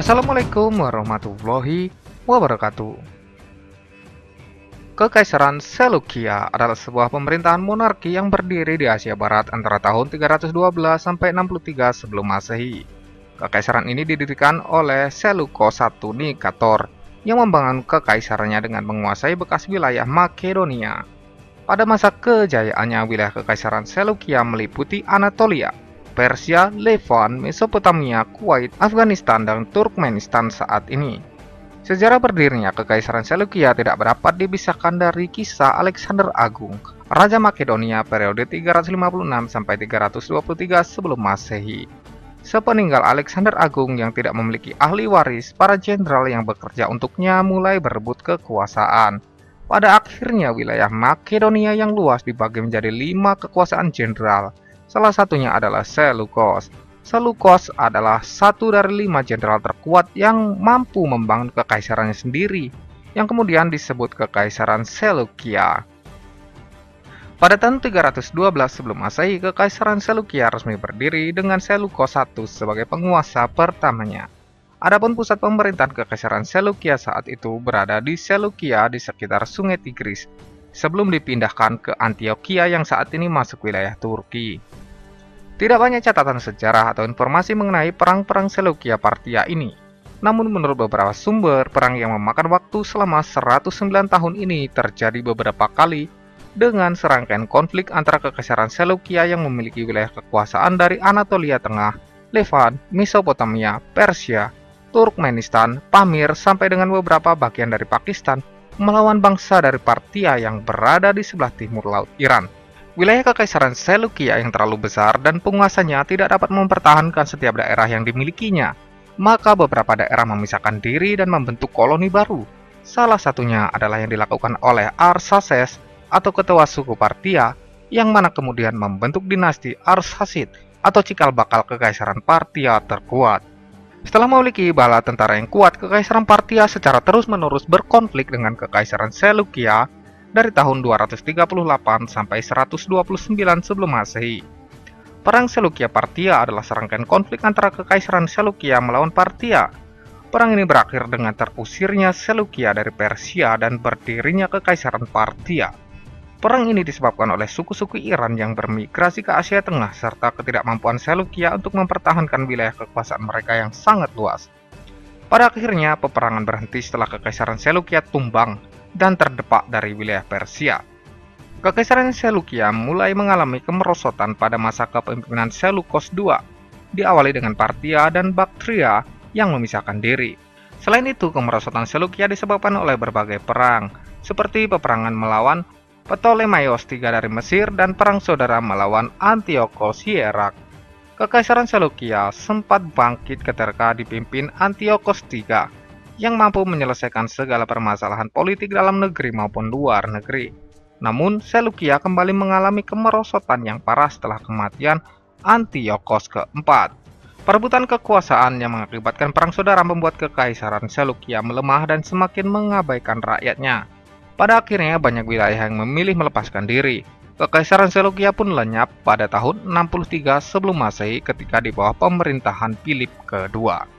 Assalamualaikum warahmatullahi wabarakatuh. Kekaisaran Seleukia adalah sebuah pemerintahan monarki yang berdiri di Asia Barat antara tahun 312 sampai 63 sebelum Masehi. Kekaisaran ini didirikan oleh Seleucus I Nikator yang membangun kekaisarannya dengan menguasai bekas wilayah Makedonia. Pada masa kejayaannya, wilayah kekaisaran Seleukia meliputi Anatolia, Persia, Levant, Mesopotamia, Kuwait, Afghanistan, dan Turkmenistan saat ini. Sejarah berdirinya Kekaisaran Seleukia tidak dapat dipisahkan dari kisah Alexander Agung, Raja Makedonia periode 356 sampai 323 sebelum Masehi. Sepeninggal Alexander Agung yang tidak memiliki ahli waris, para jenderal yang bekerja untuknya mulai berebut kekuasaan. Pada akhirnya wilayah Makedonia yang luas dibagi menjadi 5 kekuasaan jenderal. Salah satunya adalah Seleucus. Seleucus adalah satu dari 5 jenderal terkuat yang mampu membangun kekaisarannya sendiri, yang kemudian disebut Kekaisaran Seleukia. Pada tahun 312 sebelum Masehi, Kekaisaran Seleukia resmi berdiri dengan Seleucus I sebagai penguasa pertamanya. Adapun pusat pemerintahan Kekaisaran Seleukia saat itu berada di Seleukia di sekitar Sungai Tigris, sebelum dipindahkan ke Antioquia yang saat ini masuk wilayah Turki. Tidak banyak catatan sejarah atau informasi mengenai perang-perang Seleukia-Parthia ini. Namun menurut beberapa sumber, perang yang memakan waktu selama 109 tahun ini terjadi beberapa kali dengan serangkaian konflik antara Kekaisaran Seleukia yang memiliki wilayah kekuasaan dari Anatolia Tengah, Levant, Mesopotamia, Persia, Turkmenistan, Pamir, sampai dengan beberapa bagian dari Pakistan melawan bangsa dari Parthia yang berada di sebelah timur laut Iran. Wilayah Kekaisaran Seleukia yang terlalu besar dan penguasanya tidak dapat mempertahankan setiap daerah yang dimilikinya, maka beberapa daerah memisahkan diri dan membentuk koloni baru. Salah satunya adalah yang dilakukan oleh Arsaces atau ketua suku Parthia, yang mana kemudian membentuk dinasti Arsacid atau cikal bakal Kekaisaran Parthia terkuat. Setelah memiliki bala tentara yang kuat, Kekaisaran Parthia secara terus-menerus berkonflik dengan Kekaisaran Seleukia dari tahun 238 sampai 129 sebelum Masehi. Perang Seleukia-Parthia adalah serangkaian konflik antara Kekaisaran Seleukia melawan Parthia. Perang ini berakhir dengan terusirnya Seleukia dari Persia dan berdirinya Kekaisaran Parthia. Perang ini disebabkan oleh suku-suku Iran yang bermigrasi ke Asia Tengah serta ketidakmampuan Seleukia untuk mempertahankan wilayah kekuasaan mereka yang sangat luas. Pada akhirnya, peperangan berhenti setelah Kekaisaran Seleukia tumbang dan terdepak dari wilayah Persia. Kekaisaran Seleukia mulai mengalami kemerosotan pada masa kepemimpinan Seleucus II, diawali dengan Parthia dan Baktria yang memisahkan diri. Selain itu, kemerosotan Seleukia disebabkan oleh berbagai perang, seperti peperangan melawan Ptolemaios III dari Mesir dan perang saudara melawan Antiochus Hierak. Kekaisaran Seleukia sempat bangkit ketika dipimpin Antiochus III, yang mampu menyelesaikan segala permasalahan politik dalam negeri maupun luar negeri. Namun, Seleukia kembali mengalami kemerosotan yang parah setelah kematian Antiochus keempat. Perebutan kekuasaan yang mengakibatkan perang saudara membuat Kekaisaran Seleukia melemah dan semakin mengabaikan rakyatnya. Pada akhirnya, banyak wilayah yang memilih melepaskan diri. Kekaisaran Seleukia pun lenyap pada tahun 63 sebelum Masehi ketika di bawah pemerintahan Philip II.